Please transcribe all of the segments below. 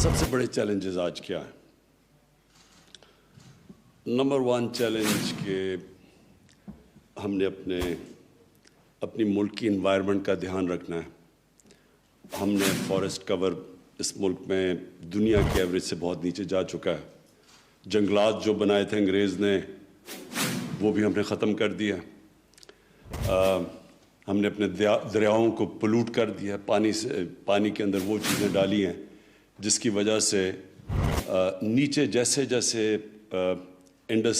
سب سے بڑے چیلنجز آج کیا ہیں؟ نمبر 1 چیلنج کہ ہم نے اپنی ملک کی انوائرمنٹ کا دھیان رکھنا ہے۔ ہم نے فارسٹ کور اس ملک میں دنیا کے ایوریج سے بہت نیچے جا چکا ہے۔ جنگلات جو بنائے تھے انگریز نے وہ بھی ہم نے ختم کر دیا۔ ہم نے اپنے دریاؤں کو پلوٹ کر دیا، پانی کے اندر وہ چیزیں ڈالی ہیں جس کی وجہ سے نیچے جیسے جیسے انڈس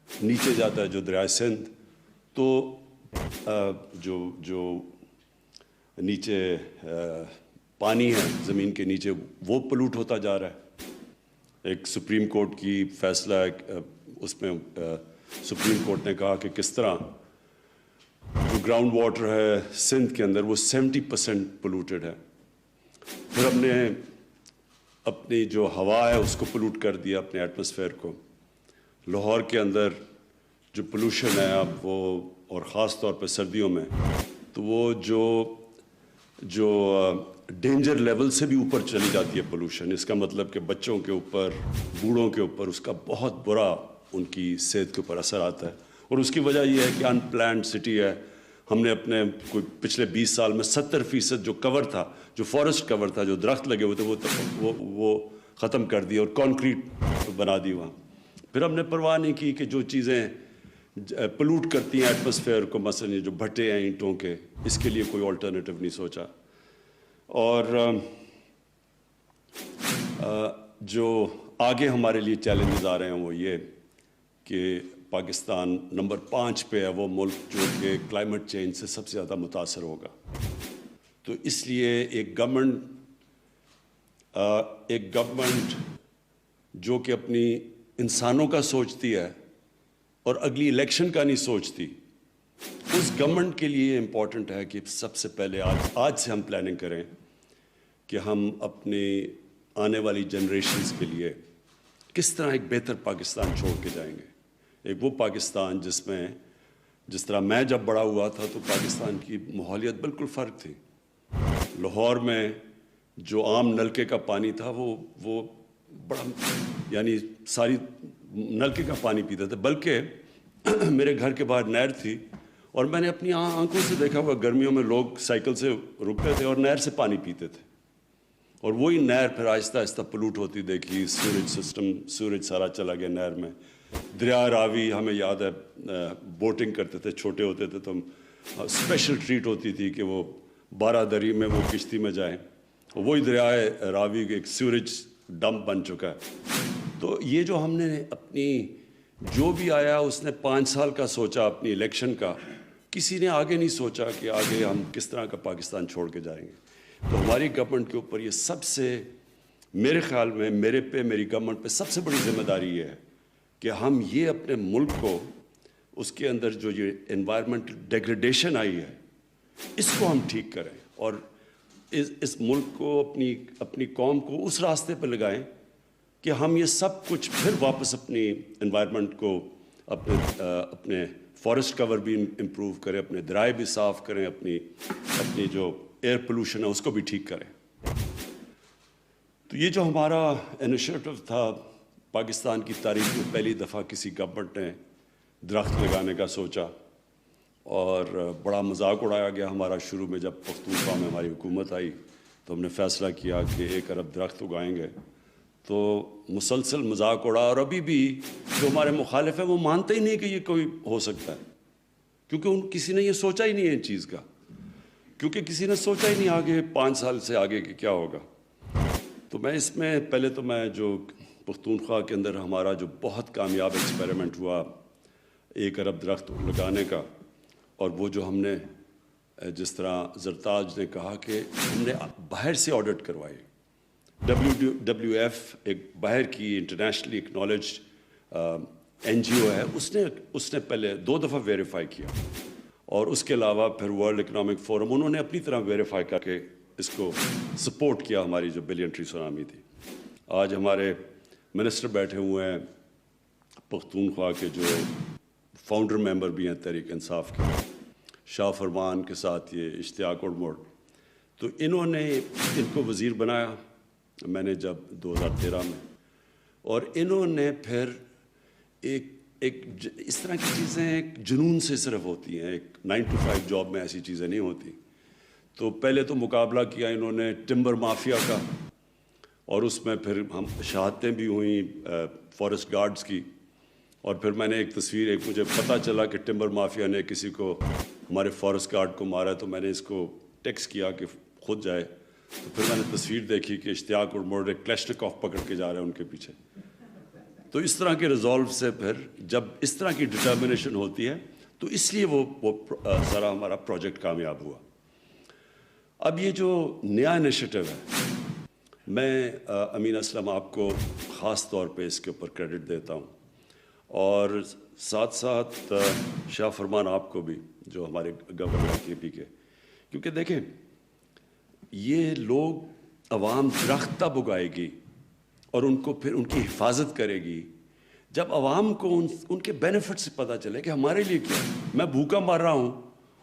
نیچے جاتا ہے، جو دریائے سندھ، تو جو نیچے پانی ہے زمین کے نیچے وہ پلوٹ ہوتا جا رہا ہے۔ ایک سپریم کورٹ کی فیصلہ ہے، اس میں سپریم کورٹ نے کہا کہ کس طرح جو گراؤنڈ واٹر ہے سندھ کے اندر وہ 70% پلوٹڈ ہے۔ پھر ہم نے اپنی جو ہوا ہے اس کو پلوٹ کر دیا، اپنے ایٹماسفیئر کو۔ لاہور کے اندر جو پولوشن ہے اب وہ، اور خاص طور پہ سردیوں میں، تو وہ جو ڈینجر لیول سے بھی اوپر چلی جاتی ہے پولوشن۔ اس کا مطلب کہ بچوں کے اوپر، بوڑھوں کے اوپر اس کا بہت برا ان کی صحت کے اوپر اثر آتا ہے۔ اور اس کی وجہ یہ ہے کہ ان پلانڈ سٹی ہے۔ ہم نے اپنے پچھلے 20 سال میں 70% جو کور تھا، جو فارسٹ کور تھا، جو درخت لگے ہوئے تھے، وہ ختم کر دی اور کانکریٹ بنا دی وہاں۔ پھر ہم نے پرواہ نہیں کی کہ جو چیزیں پلوٹ کرتی ہیں ایٹماسفیئر کو، مثلا جو بھٹے ہیں اینٹوں کے، اس کے لیے کوئی آلٹرنیٹیو نہیں سوچا۔ اور جو آگے ہمارے لیے چیلنجز آ رہے ہیں وہ یہ کہ پاکستان نمبر 5 پہ ہے وہ ملک جو کہ کلائمیٹ چینج سے سب سے زیادہ متاثر ہوگا۔ تو اس لیے ایک گورنمنٹ جو کہ اپنی انسانوں کا سوچتی ہے اور اگلی الیکشن کا نہیں سوچتی، اس گورنمنٹ کے لیے امپورٹنٹ ہے کہ سب سے پہلے آج سے ہم پلاننگ کریں کہ ہم اپنی آنے والی جنریشنز کے لیے کس طرح ایک بہتر پاکستان چھوڑ کے جائیں گے۔ ایک وہ پاکستان جس طرح میں جب بڑا ہوا تھا تو پاکستان کی ماحولیت بالکل فرق تھی۔ لاہور میں جو عام نلکے کا پانی تھا وہ بڑا، یعنی ساری نلکے کا پانی پیتے تھے، بلکہ میرے گھر کے باہر نہر تھی اور میں نے اپنی آنکھوں سے دیکھا ہوا گرمیوں میں لوگ سائیکل سے رکتے تھے اور نہر سے پانی پیتے تھے، اور وہی نہر پھر آہستہ آہستہ پلوٹ ہوتی دیکھی۔ سورج سارا چلا گیا نہر میں۔ دریا راوی، ہمیں یاد ہے بوٹنگ کرتے تھے، چھوٹے ہوتے تھے تو ہم اسپیشل ٹریٹ ہوتی تھی کہ وہ 12 دری میں وہ کشتی میں جائیں۔ وہی دریائے راوی ایک سیوریج ڈمپ بن چکا ہے۔ تو یہ جو ہم نے اپنی، جو بھی آیا اس نے 5 سال کا سوچا اپنی الیکشن کا، کسی نے آگے نہیں سوچا کہ آگے ہم کس طرح کا پاکستان چھوڑ کے جائیں گے۔ تو ہماری گورنمنٹ کے اوپر یہ سب سے، میرے خیال میں میری گورنمنٹ پہ سب سے بڑی ذمہ داری یہ ہے کہ ہم یہ اپنے ملک کو، اس کے اندر جو یہ انوائرمنٹل ڈیگریڈیشن آئی ہے، اس کو ہم ٹھیک کریں اور اس ملک کو، اپنی قوم کو اس راستے پہ لگائیں کہ ہم یہ سب کچھ پھر واپس اپنی انوائرمنٹ کو، اپنے فارسٹ کور بھی امپروو کریں، اپنے درائے بھی صاف کریں، اپنی جو ایئر پولوشن ہے اس کو بھی ٹھیک کریں۔ تو یہ جو ہمارا انیشیٹو تھا، پاکستان کی تاریخ میں پہلی دفعہ کسی گورنمنٹ نے درخت لگانے کا سوچا، اور بڑا مذاق اڑایا گیا ہمارا شروع میں۔ جب پختونخوا میں ہماری حکومت آئی تو ہم نے فیصلہ کیا کہ 1 ارب درخت اگائیں گے، تو مسلسل مذاق اڑا، اور ابھی بھی جو ہمارے مخالف ہیں وہ مانتے ہی نہیں کہ یہ کوئی ہو سکتا ہے، کیونکہ کسی نے یہ سوچا ہی نہیں ہے ان چیز کا، کیونکہ کسی نے سوچا ہی نہیں آگے 5 سال سے آگے کہ کیا ہوگا۔ تو میں اس میں پہلے تو میں جو پختونخوا کے اندر ہمارا جو بہت کامیاب ایکسپیریمنٹ ہوا 1 ارب درخت لگانے کا، اور وہ جو ہم نے، جس طرح زرتاج نے کہا کہ ہم نے باہر سے آڈٹ کروائی۔ WWF ایک باہر کی انٹرنیشنلی اکنالجڈ NGO ہے، اس نے پہلے 2 دفعہ ویریفائی کیا، اور اس کے علاوہ پھر ورلڈ اکنامک فورم انہوں نے اپنی طرح ویریفائی کر کے اس کو سپورٹ کیا، ہماری جو بلین ٹری سونامی تھی۔ آج ہمارے منسٹر بیٹھے ہوئے ہیں پختونخوا کے، جو فاؤنڈر ممبر بھی ہیں تحریک انصاف کے، شاہ فرمان کے ساتھ یہ اشتیاق اڑموڑ، تو انہوں نے ان کو وزیر بنایا، میں نے جب 2013 میں، اور انہوں نے پھر ایک اس طرح کی چیزیں ایک جنون سے صرف ہوتی ہیں، ایک 9 to 5 جاب میں ایسی چیزیں نہیں ہوتی. تو پہلے تو مقابلہ کیا انہوں نے ٹمبر مافیا کا، اور اس میں پھر ہم شہادتیں بھی ہوئیں فارسٹ گارڈز کی. اور پھر میں نے ایک تصویر، مجھے پتہ چلا کہ ٹمبر مافیا نے کسی کو، ہمارے فارسٹ گارڈ کو مارا، تو میں نے اس کو ٹیکسٹ کیا کہ خود جائے. تو پھر میں نے تصویر دیکھی کہ اشتیاق اور موڈ کلیشنکوف پکڑ کے جا رہے ہیں ان کے پیچھے. تو اس طرح کے ریزولو سے پھر جب اس طرح کی ڈٹرمنیشن ہوتی ہے تو اس لیے وہ سارا ہمارا پروجیکٹ کامیاب ہوا. اب یہ جو نیا انیشیٹو ہے، میں امین اسلم آپ کو خاص طور پہ اس کے اوپر کریڈٹ دیتا ہوں، اور ساتھ ساتھ شاہ فرمان آپ کو بھی، جو ہمارے گورنر کے پی کے. کیونکہ دیکھیں، یہ لوگ، عوام درخت تب اگائے گی اور ان کو پھر ان کی حفاظت کرے گی جب عوام کو ان کے بینیفٹ سے پتہ چلے کہ ہمارے لیے کیا. میں بھوکا مر رہا ہوں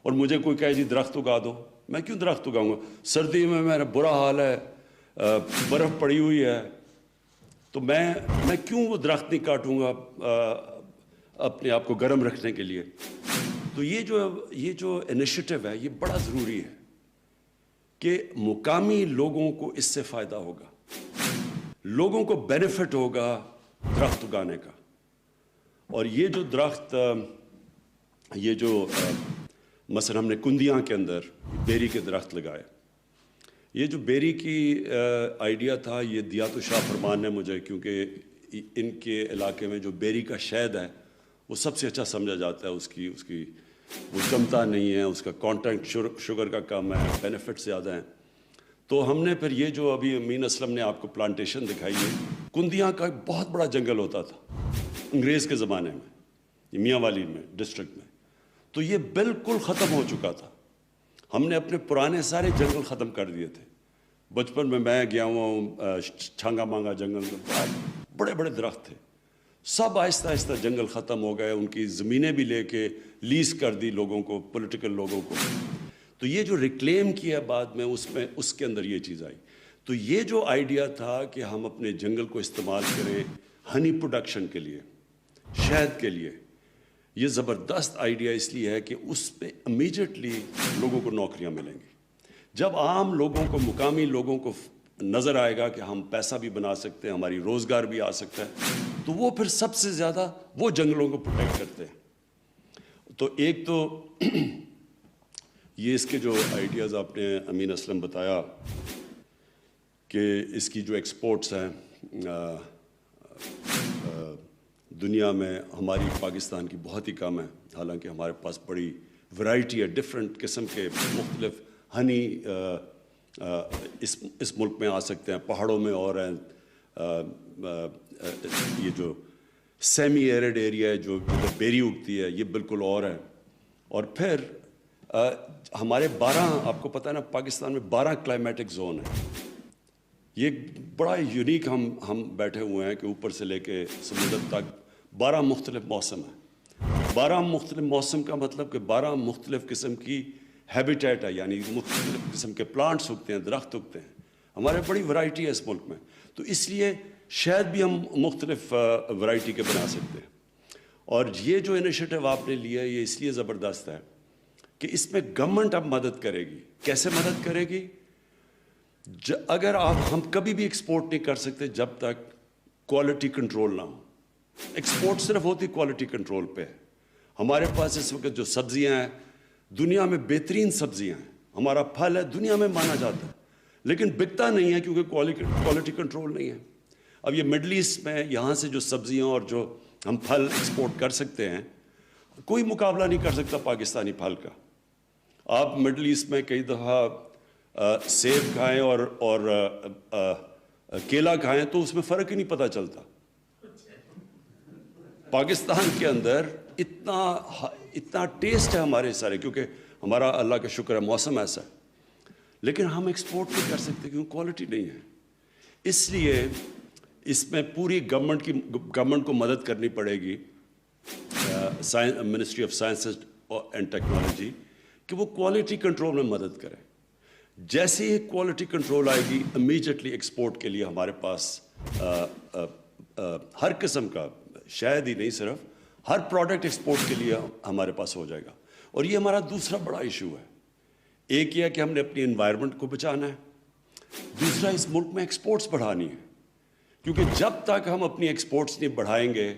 اور مجھے کوئی کہے جی درخت اگا دو، میں کیوں درخت اگاؤں گا؟ سردی میں میرا برا حال ہے، برف پڑی ہوئی ہے، تو میں کیوں وہ درخت نہیں کاٹوں گا اپنے آپ کو گرم رکھنے کے لیے. تو یہ جو انیشیٹو ہے یہ بڑا ضروری ہے کہ مقامی لوگوں کو اس سے فائدہ ہوگا، لوگوں کو بینیفٹ ہوگا درخت اگانے کا. اور یہ جو درخت، یہ جو مثلا ہم نے کندیاں کے اندر بیری کے درخت لگائے، یہ جو بیری کی آئیڈیا تھا یہ دیا تو شاہ فرمان نے مجھے، کیونکہ ان کے علاقے میں جو بیری کا شہد ہے وہ سب سے اچھا سمجھا جاتا ہے. اس کی وہ جمتا نہیں ہے، اس کا کانٹینٹ شوگر کا کم ہے، بینیفٹ زیادہ ہیں. تو ہم نے پھر یہ جو ابھی امین اسلم نے آپ کو پلانٹیشن دکھائی ہے، کندیاں کا ایک بہت بڑا جنگل ہوتا تھا انگریز کے زمانے میں، یہ میاں والی میں ڈسٹرکٹ میں. تو یہ بالکل ختم ہو چکا تھا. ہم نے اپنے پرانے سارے جنگل ختم کر دیے تھے. بچپن میں گیا ہوں چھانگا مانگا جنگل میں، بڑے بڑے درخت تھے، سب آہستہ آہستہ جنگل ختم ہو گئے. ان کی زمینیں بھی لے کے لیز کر دی لوگوں کو، پولیٹیکل لوگوں کو. تو یہ جو ریکلیم کیا بعد میں اس کے اندر یہ چیز آئی. تو یہ جو آئیڈیا تھا کہ ہم اپنے جنگل کو استعمال کریں ہنی پروڈکشن کے لیے، شہد کے لیے، یہ زبردست آئیڈیا اس لیے ہے کہ اس پہ امیجیٹلی لوگوں کو نوکریاں ملیں گی. جب عام لوگوں کو، مقامی لوگوں کو نظر آئے گا کہ ہم پیسہ بھی بنا سکتے ہیں، ہماری روزگار بھی آ سکتا ہے، تو وہ پھر سب سے زیادہ وہ جنگلوں کو پروٹیکٹ کرتے ہیں. تو ایک تو یہ اس کے جو آئیڈیاز آپ نے امین اسلم بتایا کہ اس کی جو ایکسپورٹس ہیں دنیا میں، ہماری پاکستان کی بہت ہی کم ہے، حالانکہ ہمارے پاس بڑی ورائٹی ہے، ڈفرینٹ قسم کے مختلف ہنی اس ملک میں آ سکتے ہیں. پہاڑوں میں اور ہیں، یہ جو سیمی ایرڈ ایریا ہے جو بیری اگتی ہے یہ بالکل اور ہے. اور پھر ہمارے 12، آپ کو پتہ ہے نا پاکستان میں 12 کلائمیٹک زون ہیں. یہ بڑا یونیک ہم بیٹھے ہوئے ہیں کہ اوپر سے لے کے سمندر تک 12 مختلف موسم ہیں. 12 مختلف موسم کا مطلب کہ 12 مختلف قسم کی ہیبیٹیٹ ہے، یعنی مختلف قسم کے پلانٹس اگتے ہیں، درخت اگتے ہیں. ہمارے بڑی ورائٹی ہے اس ملک میں، تو اس لیے شاید بھی ہم مختلف ورائٹی کے بنا سکتے ہیں. اور یہ جو انیشیٹو آپ نے لیا ہے یہ اس لیے زبردست ہے کہ اس میں گورنمنٹ اب مدد کرے گی. کیسے مدد کرے گی؟ اگر ہم کبھی بھی ایکسپورٹ نہیں کر سکتے جب تک کوالٹی کنٹرول نہ ہو. ایکسپورٹ صرف ہوتی کوالٹی کنٹرول پہ. ہمارے پاس اس وقت جو سبزیاں ہیں دنیا میں بہترین سبزیاں ہیں، ہمارا پھل ہے دنیا میں مانا جاتا ہے، لیکن بکتا نہیں ہے کیونکہ کوالٹی کنٹرول نہیں ہے. اب یہ مڈل ایسٹ میں یہاں سے جو سبزیاں اور جو ہم پھل ایکسپورٹ کر سکتے ہیں، کوئی مقابلہ نہیں کر سکتا پاکستانی پھل کا. آپ مڈل ایسٹ میں کئی دفعہ سیب کھائیں اور کیلا کھائیں تو اس میں فرق ہی نہیں پتہ چلتا. پاکستان کے اندر اتنا ٹیسٹ ہے ہمارے سارے، کیونکہ ہمارا اللہ کا شکر ہے موسم ایسا ہے، لیکن ہم ایکسپورٹ نہیں کر سکتے کیونکہ کوالٹی نہیں ہے. اس لیے اس میں پوری گورنمنٹ کو مدد کرنی پڑے گی، ministry of science and technology, کہ وہ کوالٹی کنٹرول میں مدد کرے. جیسے ہی کوالٹی کنٹرول آئے گی امیجیٹلی ایکسپورٹ کے لیے ہمارے پاس ہر قسم کا شاید ہی نہیں صرف ہر پروڈکٹ ایکسپورٹ کے لیے ہمارے پاس ہو جائے گا. اور یہ ہمارا دوسرا بڑا ایشو ہے. ایک یہ ہے کہ ہم نے اپنی انوائرمنٹ کو بچانا ہے, دوسرا اس ملک میں ایکسپورٹس بڑھانی ہے, کیونکہ جب تک ہم اپنی ایکسپورٹس نہیں بڑھائیں گے